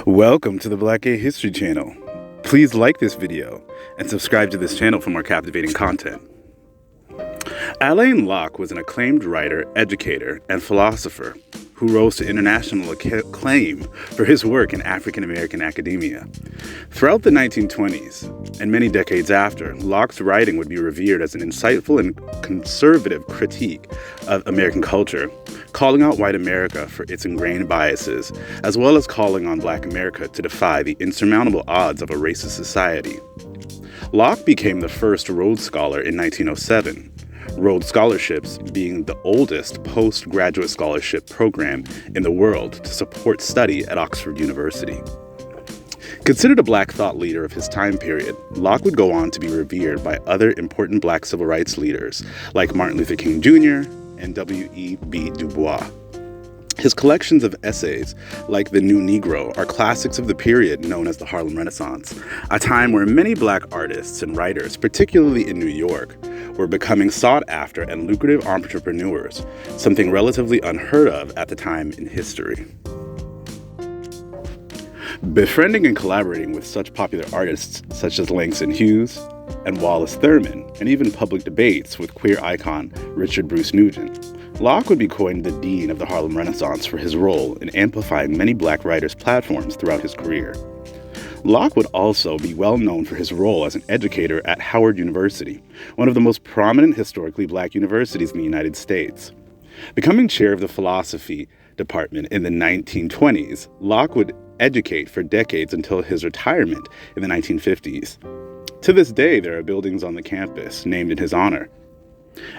Welcome to the Black Gay History Channel. Please like this video and subscribe to this channel for more captivating content. Alaine Locke was an acclaimed writer, educator, and philosopher who rose to international acclaim for his work in African American academia. Throughout the 1920s, and many decades after, Locke's writing would be revered as an insightful and conservative critique of American culture, calling out white America for its ingrained biases, as well as calling on Black America to defy the insurmountable odds of a racist society. Locke became the first Rhodes Scholar in 1907, Rhodes Scholarships being the oldest postgraduate scholarship program in the world to support study at Oxford University. Considered a Black thought leader of his time period, Locke would go on to be revered by other important Black civil rights leaders like Martin Luther King Jr. and W.E.B. Du Bois. His collections of essays, like The New Negro, are classics of the period known as the Harlem Renaissance, a time where many Black artists and writers, particularly in New York, were becoming sought after and lucrative entrepreneurs, something relatively unheard of at the time in history. Befriending and collaborating with such popular artists such as Langston Hughes and Wallace Thurman, and even public debates with queer icon Richard Bruce Nugent, Locke would be coined the Dean of the Harlem Renaissance for his role in amplifying many Black writers' platforms throughout his career. Locke would also be well known for his role as an educator at Howard University, one of the most prominent historically Black universities in the United States. Becoming chair of the philosophy department in the 1920s, Locke would educate for decades until his retirement in the 1950s. To this day, there are buildings on the campus named in his honor.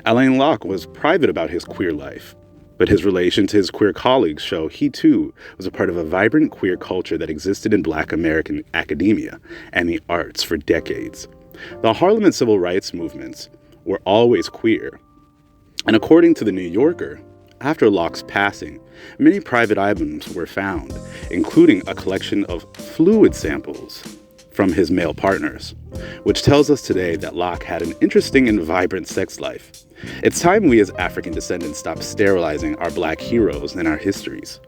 Alaine Locke was private about his queer life, but his relation to his queer colleagues show he too was a part of a vibrant queer culture that existed in Black American academia and the arts for decades. The Harlem and civil rights movements were always queer, and according to The New Yorker, after Locke's passing, many private items were found, including a collection of fluid samples from his male partners, which tells us today that Locke had an interesting and vibrant sex life. It's time we as African descendants stop sterilizing our Black heroes and our histories.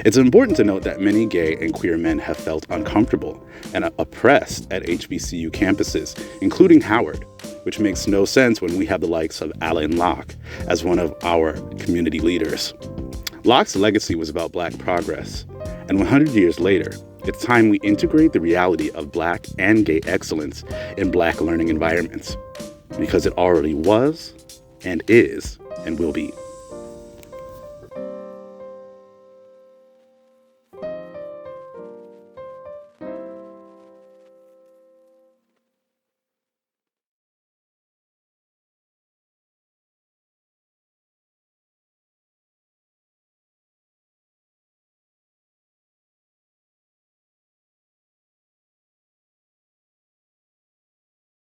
It's important to note that many gay and queer men have felt uncomfortable and oppressed at HBCU campuses, including Howard, which makes no sense when we have the likes of Alaine Locke as one of our community leaders. Locke's legacy was about Black progress, and 100 years later, it's time we integrate the reality of Black and gay excellence in Black learning environments, because it already was and is and will be.